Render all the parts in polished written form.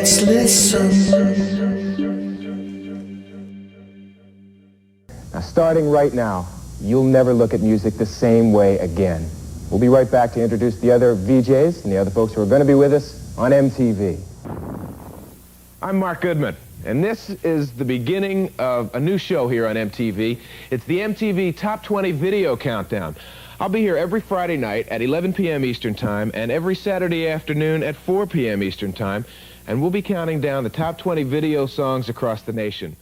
Let's listen. Now, starting right now, you'll never look at music the same way again. We'll be right back to introduce the other VJs and the other folks who are going to be with us on MTV. I'm Mark Goodman, and this is the beginning of a new show here on MTV. It's the MTV Top 20 Video Countdown. I'll be here every Friday night at 11 p.m. Eastern Time and every Saturday afternoon at 4 p.m. Eastern Time, and we'll be counting down the top 20 video songs across the nation.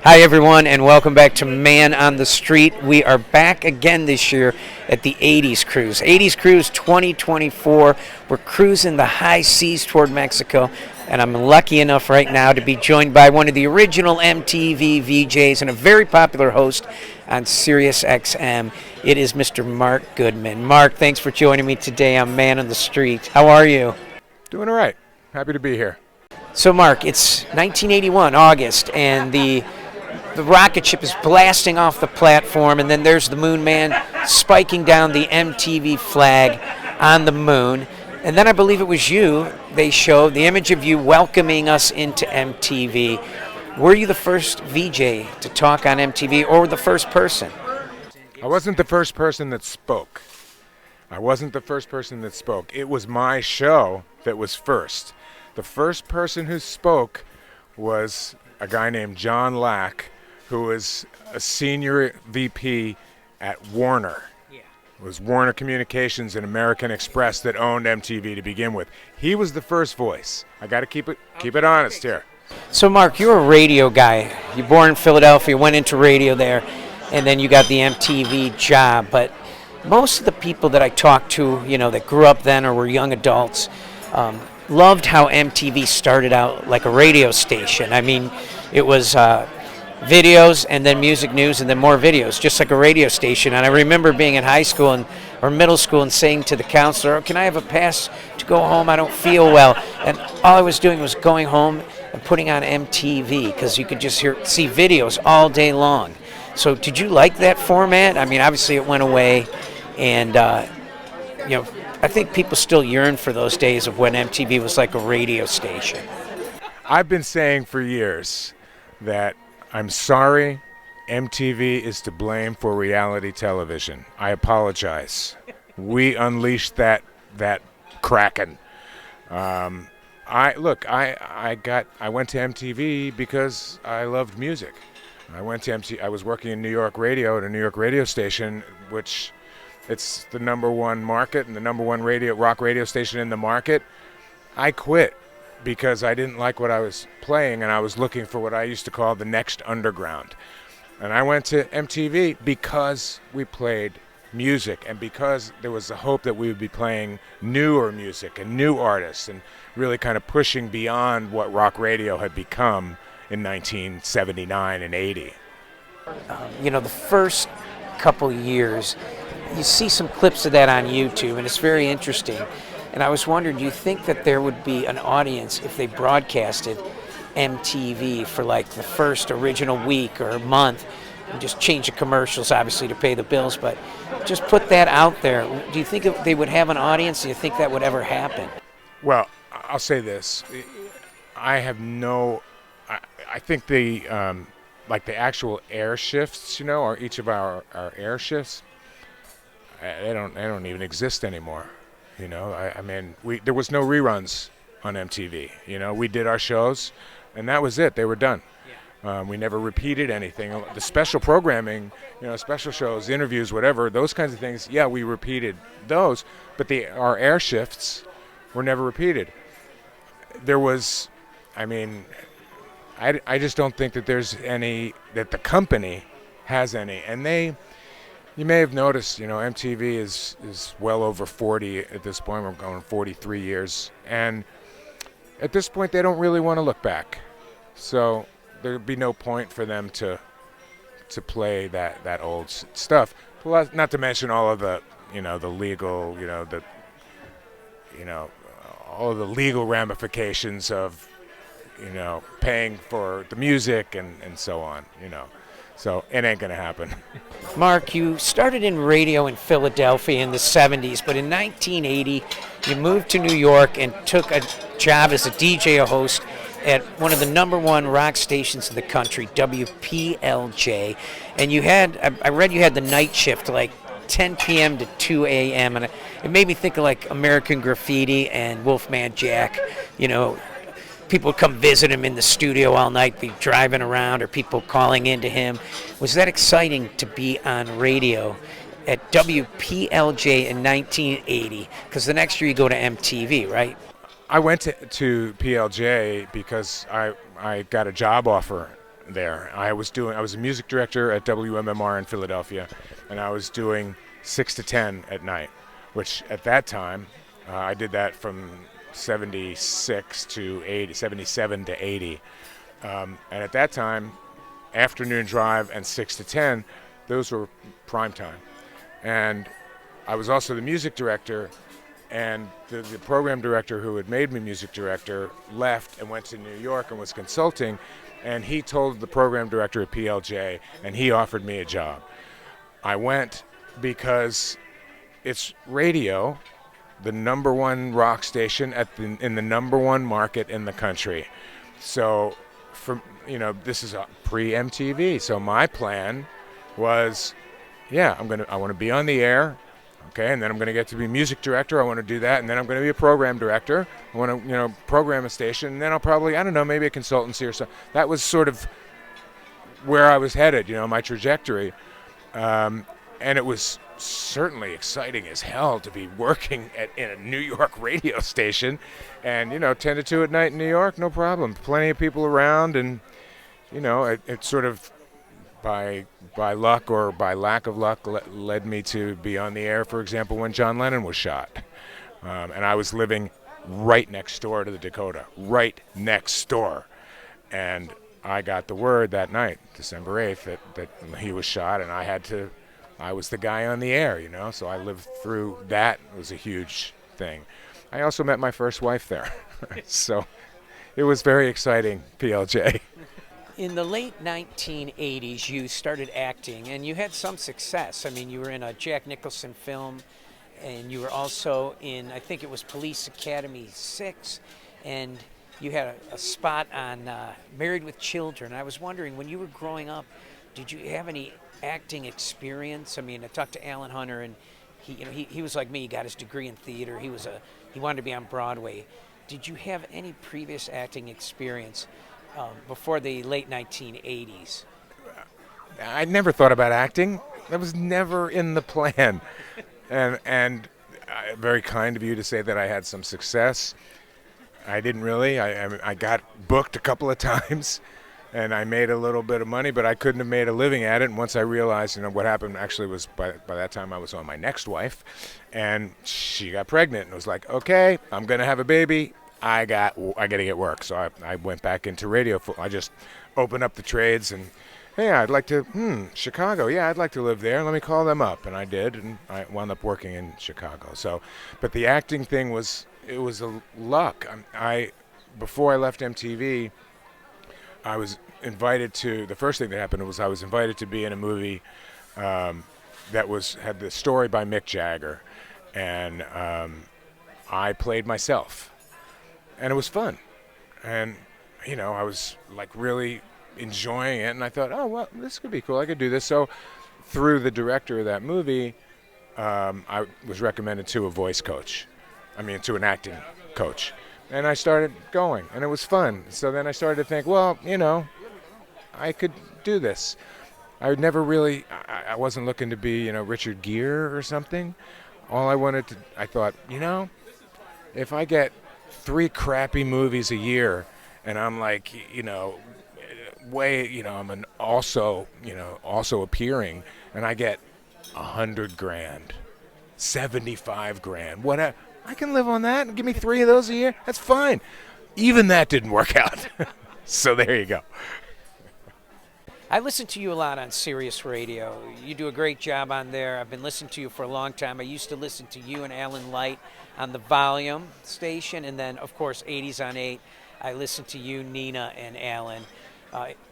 Hi everyone, and welcome back to Man on the Street. We are back again this year at the 80s Cruise. 80s Cruise 2024. We're cruising the high seas toward Mexico, and I'm lucky enough right now to be joined by one of the original MTV VJs and a very popular host on Sirius XM. It is Mr. Mark Goodman. Mark, thanks for joining me today on Man on the Street. How are you? Doing all right. Happy to be here. So Mark, it's 1981, August, and the rocket ship is blasting off the platform, and then there's the moon man spiking down the MTV flag on the moon. And then I believe it was you, they showed the image of you welcoming us into MTV. Were you the first VJ to talk on MTV, or the first person? I wasn't the first person that spoke. It was my show that was first. The first person who spoke was a guy named John Lack, who was a senior VP at Warner. Yeah. It was Warner Communications and American Express that owned MTV to begin with. He was the first voice. I got to keep it honest here. So Mark, you're a radio guy. You're born in Philadelphia, went into radio there, and then you got the MTV job. But most of the people that I talked to, that grew up then or were young adults, loved how MTV started out like a radio station. I mean, it was videos and then music news and then more videos, just like a radio station. And I remember being in high school or middle school and saying to the counselor, "Oh, can I have a pass to go home? I don't feel well." And all I was doing was going home and putting on MTV because you could just see videos all day long. So did you like that format? I mean, obviously it went away, and I think people still yearn for those days of when MTV was like a radio station. I've been saying for years that I'm sorry, MTV is to blame for reality television. I apologize. We unleashed that kraken. I went to MTV because I loved music. I went to MTV. I was working in New York radio at a New York radio station, which it's the number one market and the number one rock radio station in the market. I quit because I didn't like what I was playing, and I was looking for what I used to call the next underground. And I went to MTV because we played music and because there was a hope that we would be playing newer music and new artists and really kind of pushing beyond what rock radio had become in 1979 and 80. The first couple years, you see some clips of that on YouTube, and it's very interesting. And I was wondering, do you think that there would be an audience if they broadcasted MTV for like the first original week or month and just change the commercials, obviously, to pay the bills, but just put that out there? Do you think they would have an audience? Do you think that would ever happen? Well, I'll say this. I think the actual air shifts, or each of our air shifts, they don't even exist anymore. There was no reruns on MTV. We did our shows, and that was it. They were done. Yeah. We never repeated anything. The special programming, special shows, interviews, whatever, those kinds of things, yeah, we repeated those, but our air shifts were never repeated. There was, I just don't think that there's any, that the company has any. And you may have noticed, MTV is well over 40 at this point. We're going 43 years. And at this point, they don't really want to look back. So there'd be no point for them to play that old stuff. Plus, not to mention all of the, the legal, all of the legal ramifications of, paying for the music and so on, So it ain't going to happen. Mark, you started in radio in Philadelphia in the 70s, but in 1980 you moved to New York and took a job as a DJ, a host, at one of the #1 rock stations in the country, WPLJ. And I read you had the night shift, like 10 p.m. to 2 a.m., and it made me think of like American Graffiti and Wolfman Jack. People would come visit him in the studio all night, be driving around, or people calling into him. Was that exciting to be on radio at WPLJ in 1980? Because the next year you go to MTV, right? I went to PLJ because I got a job offer there. I was a music director at WMMR in Philadelphia, and I was doing 6 to 10 at night, which at that time I did that from 76 to 80, 77 to 80. And at that time, afternoon drive and 6 to 10, those were prime time. And I was also the music director, and the program director who had made me music director left and went to New York and was consulting, and he told the program director at PLJ, and he offered me a job. I went because it's radio, the #1 rock station in the #1 market in the country. So, this is a pre-MTV. So my plan was, I want to be on the air, okay, and then I'm going to get to be music director. I want to do that, and then I'm going to be a program director. I want to, program a station, and then I'll probably, maybe a consultancy or something. That was sort of where I was headed, my trajectory, and it was certainly exciting as hell to be working in a New York radio station, and 10 to 2 at night in New York, no problem. Plenty of people around, and it sort of by luck or by lack of luck led me to be on the air, for example, when John Lennon was shot, and I was living right next door to the Dakota, right next door, and I got the word that night, December 8th, that he was shot, and I was the guy on the air, so I lived through that. It was a huge thing. I also met my first wife there, so it was very exciting, PLJ. In the late 1980s, you started acting, and you had some success. I mean, you were in a Jack Nicholson film, and you were also in, I think it was Police Academy 6, and you had a spot on Married with Children. I was wondering, when you were growing up, did you have any acting experience? I mean, I talked to Alan Hunter, and he was like me. He got his degree in theater. He wanted to be on Broadway. Did you have any previous acting experience before the late 1980s? I never thought about acting. That was never in the plan. And very kind of you to say that I had some success. I didn't really. I got booked a couple of times, and I made a little bit of money, but I couldn't have made a living at it. And once I realized, what happened actually was by that time I was on my next wife, and she got pregnant, and it was like, okay, I'm going to have a baby. I got to get work. So I went back into radio. I just opened up the trades, and hey, I'd like to, Chicago. Yeah, I'd like to live there. Let me call them up. And I did, and I wound up working in Chicago. So, but the acting thing was a luck. Before I left MTV, I was invited to, the first thing that happened was I was invited to be in a movie that had the story by Mick Jagger, and I played myself, and it was fun, and I was like really enjoying it, and I thought, oh well, this could be cool, I could do this. So through the director of that movie, I was recommended to a voice coach, to an acting coach. And I started going, and it was fun. So then I started to think, well, I could do this. I would never really, I wasn't looking to be, Richard Gere or something. All I thought, if I get 3 crappy movies a year, and I'm like, I'm also appearing, and I get $100,000, $75,000, whatever. I can live on that and give me 3 of those a year. That's fine. Even that didn't work out. So there you go. I listen to you a lot on Sirius Radio. You do a great job on there. I've been listening to you for a long time. I used to listen to you and Alan Light on the Volume station, and then, of course, 80s on 8 I listen to you, Nina, and Alan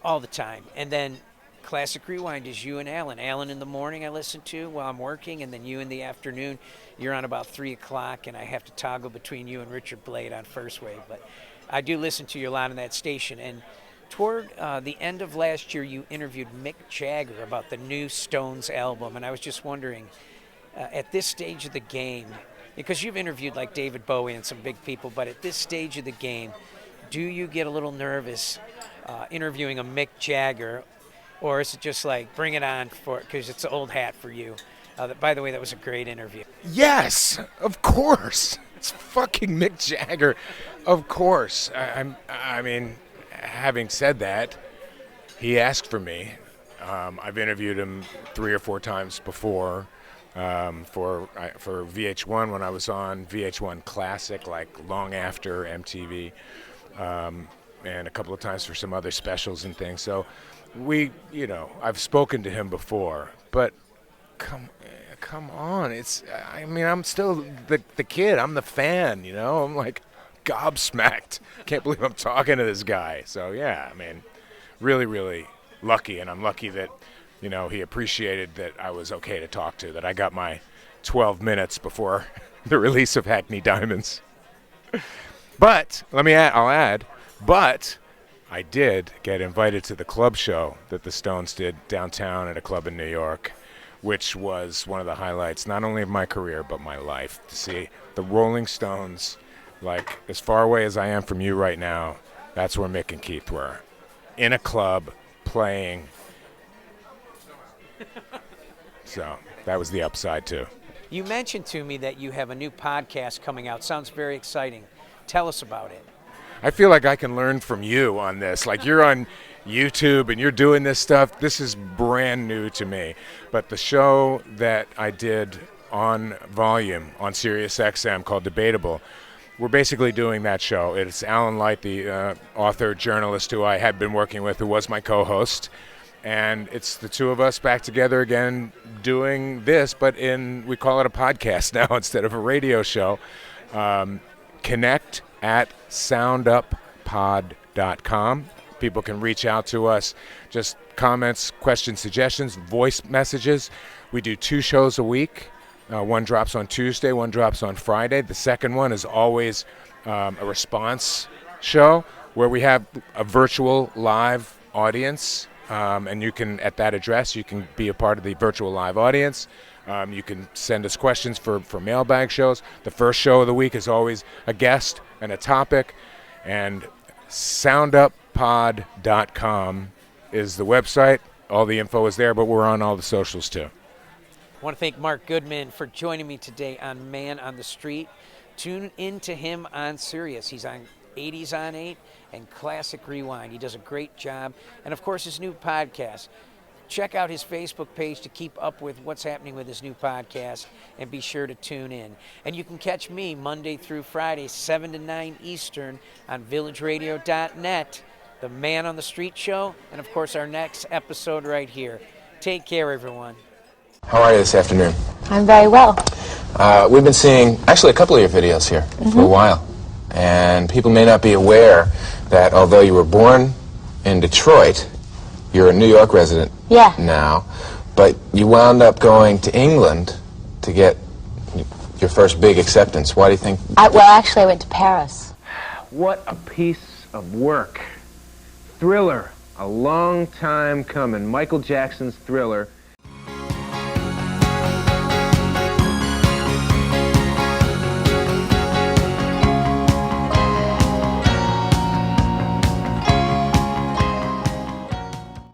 all the time. And then Classic Rewind is you and Alan. Alan in the morning I listen to while I'm working, and then you in the afternoon. You're on about 3 o'clock, and I have to toggle between you and Richard Blade on First Wave. But I do listen to you a lot on that station. And toward the end of last year, you interviewed Mick Jagger about the new Stones album. And I was just wondering, at this stage of the game, because you've interviewed like David Bowie and some big people, but at this stage of the game, do you get a little nervous interviewing a Mick Jagger? Or is it just like, bring it on, because it's an old hat for you? By the way, that was a great interview. Yes, of course. It's fucking Mick Jagger. Of course. I mean, having said that, he asked for me. I've interviewed him 3 or 4 times before for VH1 when I was on VH1 Classic, like long after MTV, and a couple of times for some other specials and things. So I've spoken to him before, but come on. I'm still the kid. I'm the fan, I'm like gobsmacked. Can't believe I'm talking to this guy. So yeah, I mean, really, really lucky. And I'm lucky that, he appreciated that I was okay to talk to, that I got my 12 minutes before the release of Hackney Diamonds. But I'll add, I did get invited to the club show that the Stones did downtown at a club in New York, which was one of the highlights, not only of my career, but my life. To see the Rolling Stones, like as far away as I am from you right now, that's where Mick and Keith were, in a club playing. So that was the upside too. You mentioned to me that you have a new podcast coming out. Sounds very exciting. Tell us about it. I feel like I can learn from you on this. Like, you're on YouTube and you're doing this stuff. This is brand new to me. But the show that I did on Volume on Sirius XM called Debatable, we're basically doing that show. It's Alan Light, the author, journalist who I had been working with, who was my co-host. And it's the two of us back together again doing this, but we call it a podcast now instead of a radio show. Connect at sounduppod.com. People can reach out to us, just comments, questions, suggestions, voice messages. We do 2 shows a week. One drops on Tuesday, one drops on Friday. The second one is always a response show where we have a virtual live audience, and you can, at that address, you can be a part of the virtual live audience. You can send us questions for mailbag shows. The first show of the week is always a guest and a topic. And sounduppod.com is the website. All the info is there, but we're on all the socials too. I want to thank Mark Goodman for joining me today on Man on the Street. Tune in to him on Sirius. He's on 80s on 8 and Classic Rewind. He does a great job. And, of course, his new podcast. Check out his Facebook page to keep up with what's happening with his new podcast, and be sure to tune in. And you can catch me Monday through Friday, 7 to 9 Eastern on villageradio.net, the Man on the Street show, and, of course, our next episode right here. Take care, everyone. How are you this afternoon? I'm very well. We've been seeing actually a couple of your videos here for a while, and people may not be aware that although you were born in Detroit, you're a New York resident now, but you wound up going to England to get your first big acceptance. Why do you think? Well, actually, I went to Paris. What a piece of work. Thriller, a long time coming. Michael Jackson's Thriller.